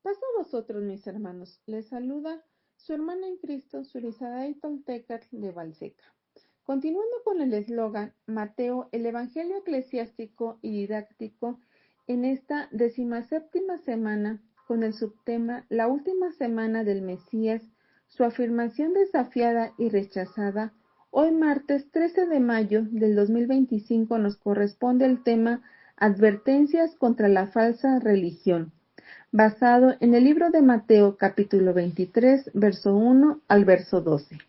Paz a vosotros, mis hermanos. Les saluda su hermana en Cristo, Surizadaí Toltecat de Valseca. Continuando con el eslogan Mateo, el Evangelio eclesiástico y didáctico, en esta 17ª semana, con el subtema La última semana del Mesías, su afirmación desafiada y rechazada, hoy martes 13 de mayo del 2025 nos corresponde el tema Advertencias contra la falsa religión, basado en el libro de Mateo capítulo 23, verso 1 al verso 12.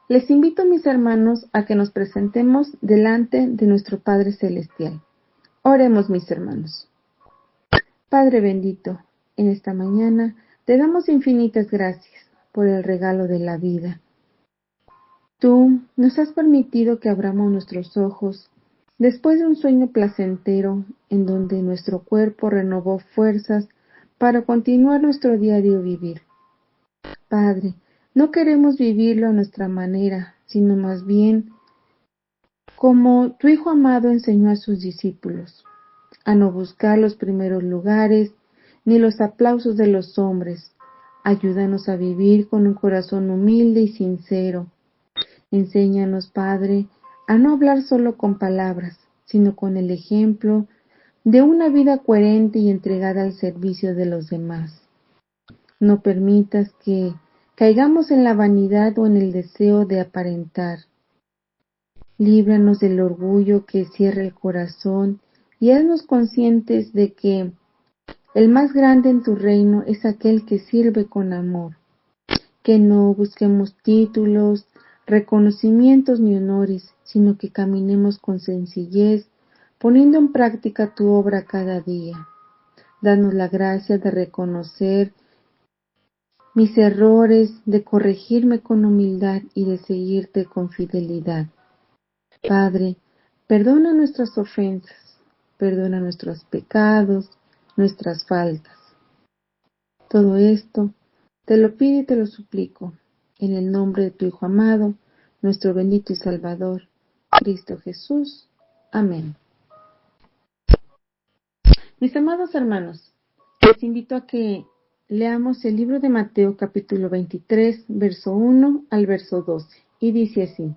Les invito, mis hermanos, a que nos presentemos delante de nuestro Padre Celestial. Oremos, mis hermanos. Padre bendito, en esta mañana te damos infinitas gracias por el regalo de la vida. Tú nos has permitido que abramos nuestros ojos después de un sueño placentero en donde nuestro cuerpo renovó fuerzas para continuar nuestro diario vivir. Padre, no queremos vivirlo a nuestra manera, sino más bien como tu Hijo amado enseñó a sus discípulos, a no buscar los primeros lugares ni los aplausos de los hombres. Ayúdanos a vivir con un corazón humilde y sincero. Enséñanos, Padre, a no hablar solo con palabras, sino con el ejemplo de una vida coherente y entregada al servicio de los demás. No permitas que caigamos en la vanidad o en el deseo de aparentar. Líbranos del orgullo que cierra el corazón y haznos conscientes de que el más grande en tu reino es aquel que sirve con amor. Que no busquemos títulos, reconocimientos ni honores, sino que caminemos con sencillez, poniendo en práctica tu obra cada día. Danos la gracia de reconocer mis errores, de corregirme con humildad y de seguirte con fidelidad. Padre, perdona nuestras ofensas, perdona nuestros pecados, nuestras faltas. Todo esto te lo pido y te lo suplico, en el nombre de tu Hijo amado, nuestro bendito y Salvador, Cristo Jesús. Amén. Mis amados hermanos, les invito a que leamos el libro de Mateo capítulo 23, verso 1 al verso 12, y dice así: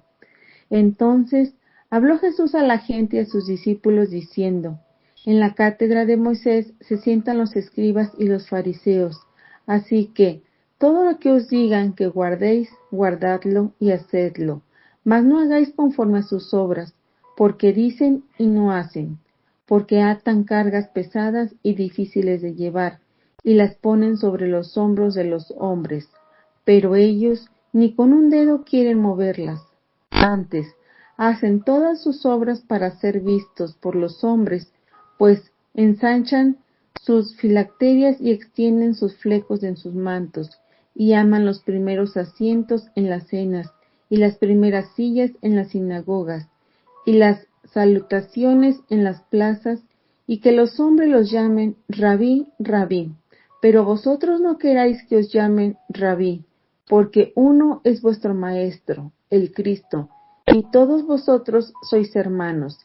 Entonces habló Jesús a la gente y a sus discípulos diciendo: En la cátedra de Moisés se sientan los escribas y los fariseos, así que todo lo que os digan que guardéis, guardadlo y hacedlo, mas no hagáis conforme a sus obras, porque dicen y no hacen, porque atan cargas pesadas y difíciles de llevar, y las ponen sobre los hombros de los hombres, pero ellos ni con un dedo quieren moverlas. Antes, hacen todas sus obras para ser vistos por los hombres, pues ensanchan sus filacterias y extienden sus flecos en sus mantos, y aman los primeros asientos en las cenas, y las primeras sillas en las sinagogas, y las salutaciones en las plazas, y que los hombres los llamen Rabí, Rabí. Pero vosotros no queráis que os llamen Rabí, porque uno es vuestro Maestro, el Cristo, y todos vosotros sois hermanos.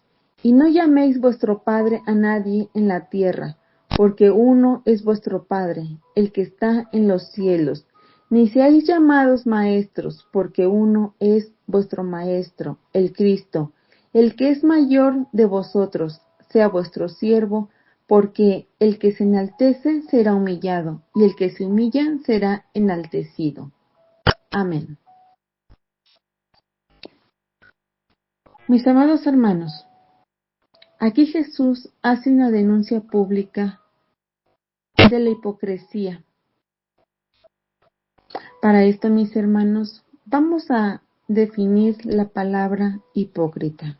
Y no llaméis vuestro Padre a nadie en la tierra, porque uno es vuestro Padre, el que está en los cielos. Ni seáis llamados maestros, porque uno es vuestro Maestro, el Cristo. El que es mayor de vosotros, sea vuestro siervo, porque el que se enaltece será humillado, y el que se humilla será enaltecido. Amén. Mis amados hermanos, aquí Jesús hace una denuncia pública de la hipocresía. Para esto, mis hermanos, vamos a definir la palabra hipócrita.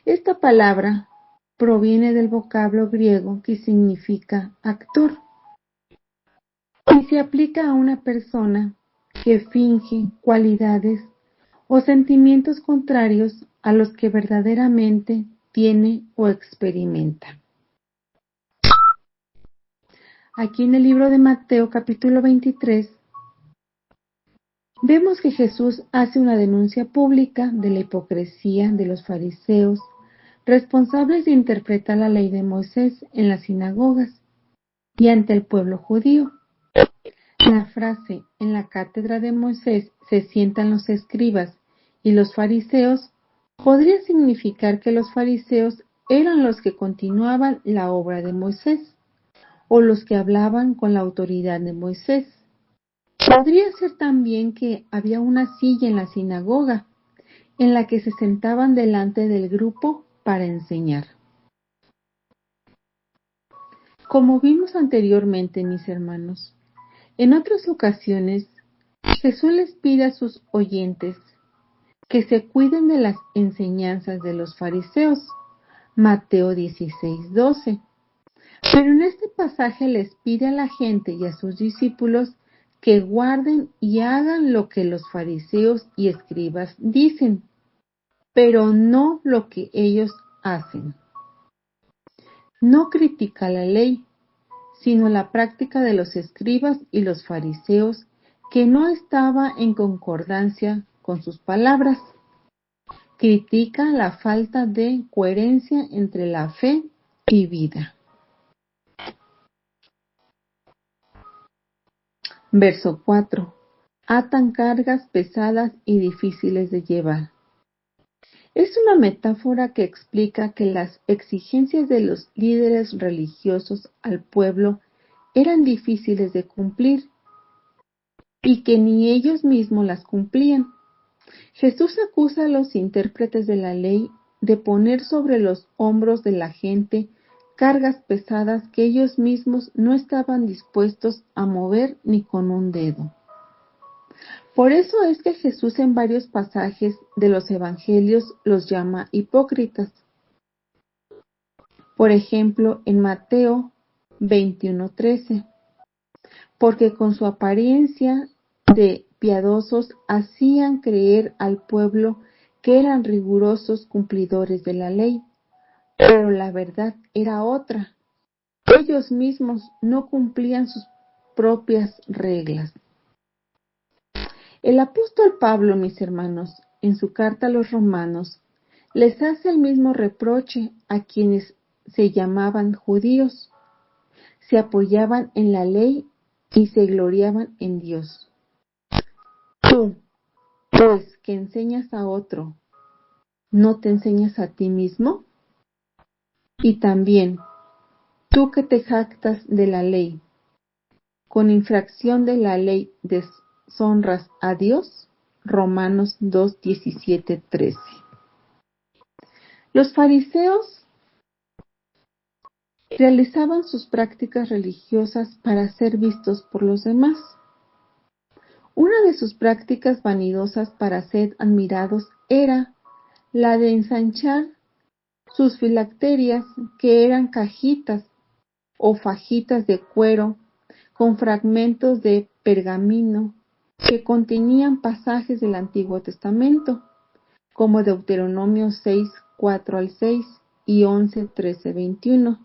Esta palabra proviene del vocablo griego que significa actor y se aplica a una persona que finge cualidades o sentimientos contrarios a los que verdaderamente tiene o experimenta. Aquí en el libro de Mateo capítulo 23 vemos que Jesús hace una denuncia pública de la hipocresía de los fariseos, responsables de interpretar la ley de Moisés en las sinagogas. y ante el pueblo judío. La frase "en la cátedra de Moisés se sientan los escribas y los fariseos" podría significar que los fariseos eran los que continuaban la obra de Moisés o los que hablaban con la autoridad de Moisés. Podría ser también que había una silla en la sinagoga en la que se sentaban delante del grupo para enseñar. Como vimos anteriormente, mis hermanos, en otras ocasiones Jesús les pide a sus oyentes que se cuiden de las enseñanzas de los fariseos, Mateo 16:12. Pero en este pasaje les pide a la gente y a sus discípulos que guarden y hagan lo que los fariseos y escribas dicen, pero no lo que ellos hacen. No critica la ley, sino la práctica de los escribas y los fariseos, que no estaba en concordancia con sus palabras. Critica la falta de coherencia entre la fe y vida. Verso 4. Atan cargas pesadas y difíciles de llevar. Es una metáfora que explica que las exigencias de los líderes religiosos al pueblo eran difíciles de cumplir y que ni ellos mismos las cumplían. Jesús acusa a los intérpretes de la ley de poner sobre los hombros de la gente cargas pesadas que ellos mismos no estaban dispuestos a mover ni con un dedo. Por eso es que Jesús en varios pasajes de los evangelios los llama hipócritas. Por ejemplo, en Mateo 21:13, porque con su apariencia de piadosos hacían creer al pueblo que eran rigurosos cumplidores de la ley, pero la verdad era otra. Ellos mismos no cumplían sus propias reglas. El apóstol Pablo, mis hermanos, en su carta a los romanos, les hace el mismo reproche a quienes se llamaban judíos, se apoyaban en la ley y se gloriaban en Dios. Tú, pues, que enseñas a otro, ¿no te enseñas a ti mismo? Y también, tú que te jactas de la ley, ¿con infracción de la ley deshonras a Dios? Romanos 2:17-13. Los fariseos realizaban sus prácticas religiosas para ser vistos por los demás. Una de sus prácticas vanidosas para ser admirados era la de ensanchar sus filacterias, que eran cajitas o fajitas de cuero con fragmentos de pergamino que contenían pasajes del Antiguo Testamento, como Deuteronomio 6:4-6 y 11:13-21.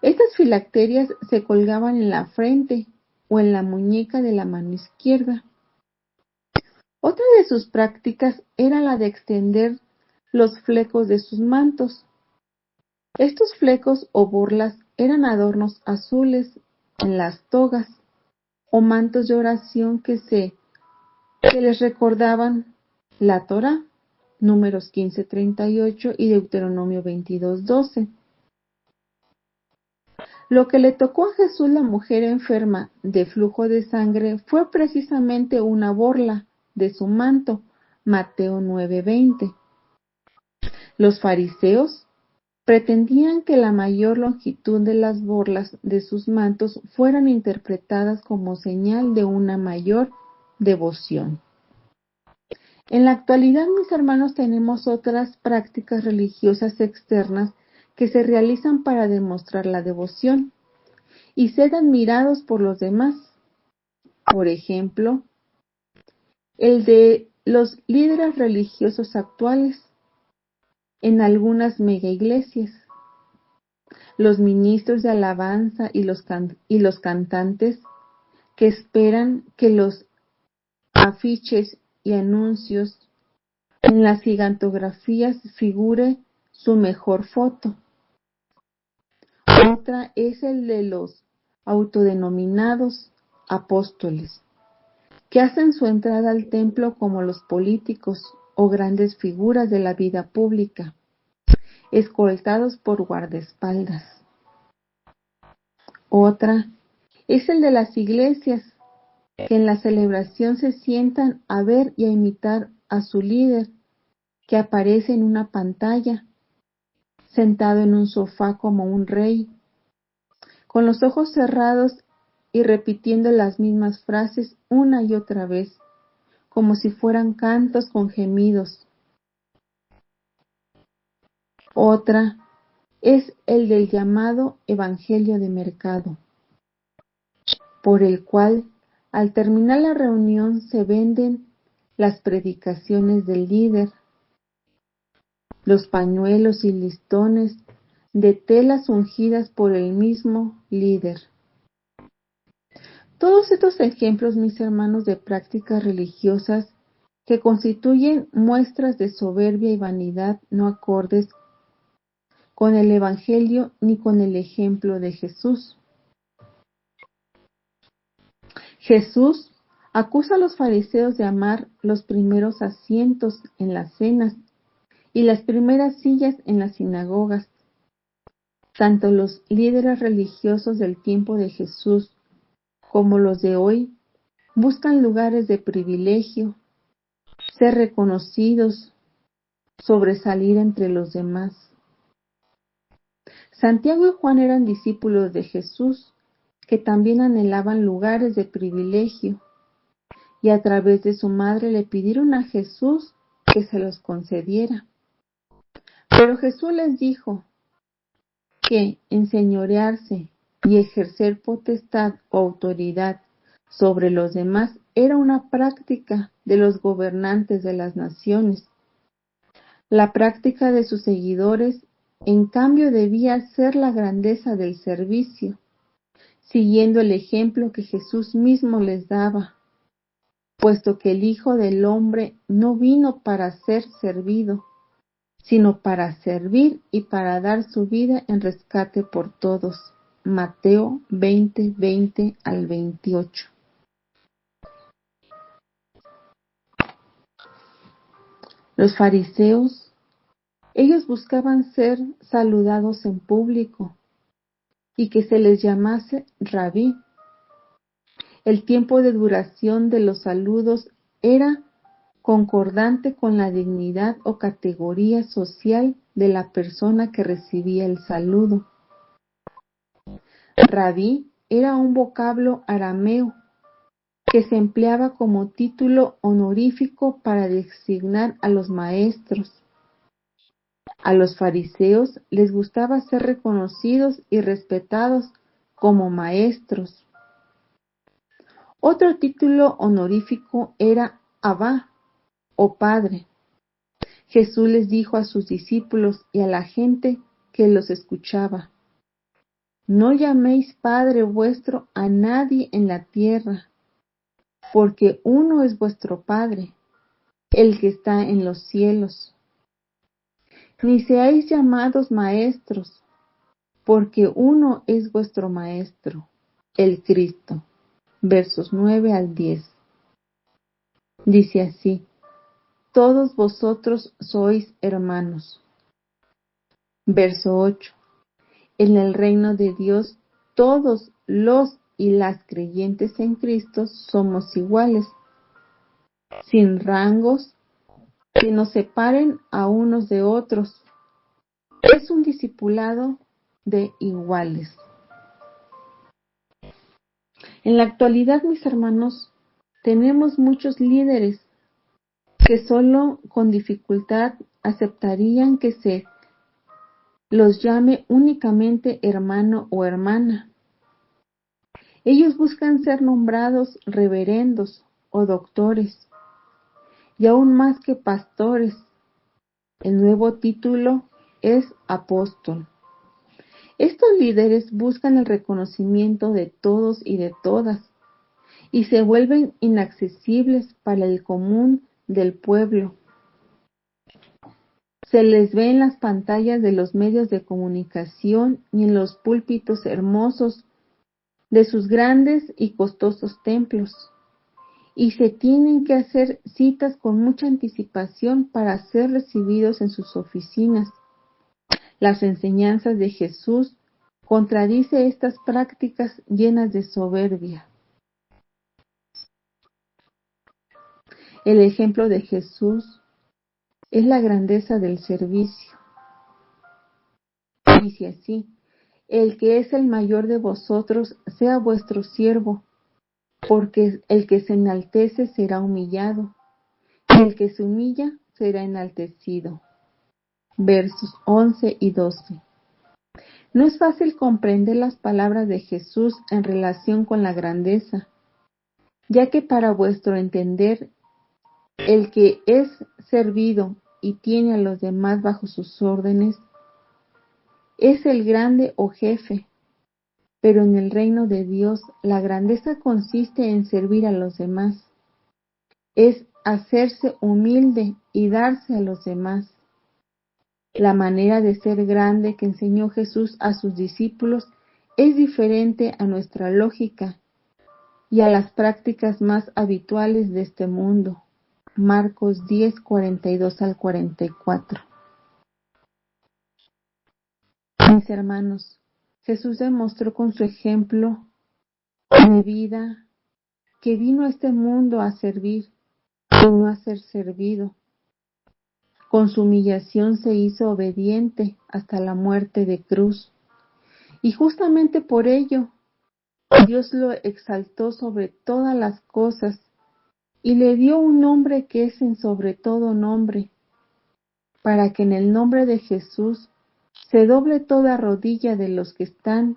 Estas filacterias se colgaban en la frente o en la muñeca de la mano izquierda. Otra de sus prácticas era la de extender los flecos de sus mantos. Estos flecos o borlas eran adornos azules en las togas o mantos de oración que les recordaban la Torá, Números 15:38 y Deuteronomio 22:12. Lo que le tocó a Jesús, la mujer enferma de flujo de sangre, fue precisamente una borla de su manto, Mateo 9:20. Los fariseos pretendían que la mayor longitud de las borlas de sus mantos fueran interpretadas como señal de una mayor devoción. En la actualidad, mis hermanos, tenemos otras prácticas religiosas externas que se realizan para demostrar la devoción y ser admirados por los demás. Por ejemplo, el de los líderes religiosos actuales en algunas mega iglesias, los ministros de alabanza y los cantantes que esperan que los afiches y anuncios en las gigantografías figure su mejor foto. Otra es el de los autodenominados apóstoles, que hacen su entrada al templo como los políticos o grandes figuras de la vida pública, escoltados por guardaespaldas. Otra es el de las iglesias, que en la celebración se sientan a ver y a imitar a su líder, que aparece en una pantalla, sentado en un sofá como un rey, con los ojos cerrados y repitiendo las mismas frases una y otra vez, como si fueran cantos con gemidos. Otra es el del llamado Evangelio de mercado, por el cual al terminar la reunión se venden las predicaciones del líder, los pañuelos y listones de telas ungidas por el mismo líder. Todos estos ejemplos, mis hermanos, de prácticas religiosas que constituyen muestras de soberbia y vanidad no acordes con el Evangelio ni con el ejemplo de Jesús. Jesús acusa a los fariseos de amar los primeros asientos en las cenas y las primeras sillas en las sinagogas. Tanto los líderes religiosos del tiempo de Jesús como los de hoy buscan lugares de privilegio, ser reconocidos, sobresalir entre los demás. Santiago y Juan eran discípulos de Jesús, que también anhelaban lugares de privilegio, y a través de su madre le pidieron a Jesús que se los concediera. Pero Jesús les dijo que enseñorearse y ejercer potestad o autoridad sobre los demás era una práctica de los gobernantes de las naciones. La práctica de sus seguidores, en cambio, debía ser la grandeza del servicio, siguiendo el ejemplo que Jesús mismo les daba, puesto que el Hijo del Hombre no vino para ser servido, sino para servir y para dar su vida en rescate por todos. Mateo 20, 20 al 28. Los fariseos, ellos buscaban ser saludados en público y que se les llamase rabí. El tiempo de duración de los saludos era concordante con la dignidad o categoría social de la persona que recibía el saludo. Rabí era un vocablo arameo que se empleaba como título honorífico para designar a los maestros. A los fariseos les gustaba ser reconocidos y respetados como maestros. Otro título honorífico era Abba o Padre. Jesús les dijo a sus discípulos y a la gente que los escuchaba: no llaméis Padre vuestro a nadie en la tierra, porque uno es vuestro Padre, el que está en los cielos. Ni seáis llamados maestros, porque uno es vuestro Maestro, el Cristo. Versos 9 al 10. Dice así: todos vosotros sois hermanos. Verso 8. En el reino de Dios, todos los y las creyentes en Cristo somos iguales, sin rangos que nos separen a unos de otros. Es un discipulado de iguales. En la actualidad, mis hermanos, tenemos muchos líderes que solo con dificultad aceptarían que se los llame únicamente hermano o hermana. Ellos buscan ser nombrados reverendos o doctores, y aún más que pastores. El nuevo título es apóstol. Estos líderes buscan el reconocimiento de todos y de todas, y se vuelven inaccesibles para el común del pueblo. Se les ve en las pantallas de los medios de comunicación y en los púlpitos hermosos de sus grandes y costosos templos, y se tienen que hacer citas con mucha anticipación para ser recibidos en sus oficinas. Las enseñanzas de Jesús contradice estas prácticas llenas de soberbia. El ejemplo de Jesús es la grandeza del servicio. Dice así: el que es el mayor de vosotros sea vuestro siervo, porque el que se enaltece será humillado, y el que se humilla será enaltecido. Versos 11 y 12. No es fácil comprender las palabras de Jesús en relación con la grandeza, ya que para vuestro entender, el que es servido y tiene a los demás bajo sus órdenes, es el grande o jefe, pero en el reino de Dios la grandeza consiste en servir a los demás, es hacerse humilde y darse a los demás. La manera de ser grande que enseñó Jesús a sus discípulos es diferente a nuestra lógica y a las prácticas más habituales de este mundo. Marcos 10, 42 al 44. Mis hermanos, Jesús demostró con su ejemplo de vida que vino a este mundo a servir y no a ser servido. Con su humillación se hizo obediente hasta la muerte de cruz. Y justamente por ello, Dios lo exaltó sobre todas las cosas y le dio un nombre que es en sobre todo nombre, para que en el nombre de Jesús se doble toda rodilla de los que están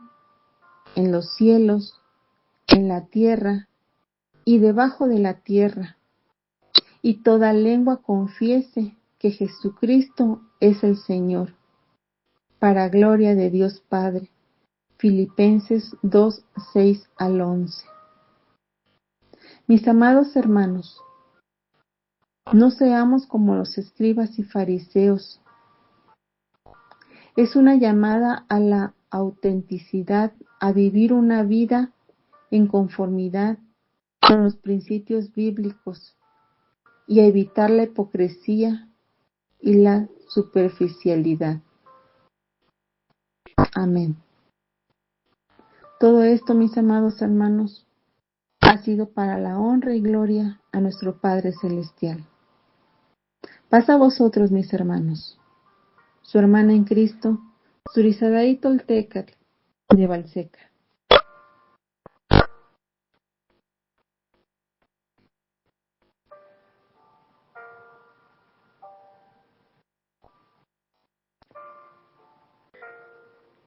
en los cielos, en la tierra y debajo de la tierra, y toda lengua confiese que Jesucristo es el Señor, para gloria de Dios Padre. Filipenses 2, 6 al 11. Mis amados hermanos, no seamos como los escribas y fariseos. Es una llamada a la autenticidad, a vivir una vida en conformidad con los principios bíblicos y a evitar la hipocresía y la superficialidad. Amén. Todo esto, mis amados hermanos, ha sido para la honra y gloria a nuestro Padre Celestial. Paz a vosotros, mis hermanos. Su hermana en Cristo, Surizadaí Toltecat, de Valseca.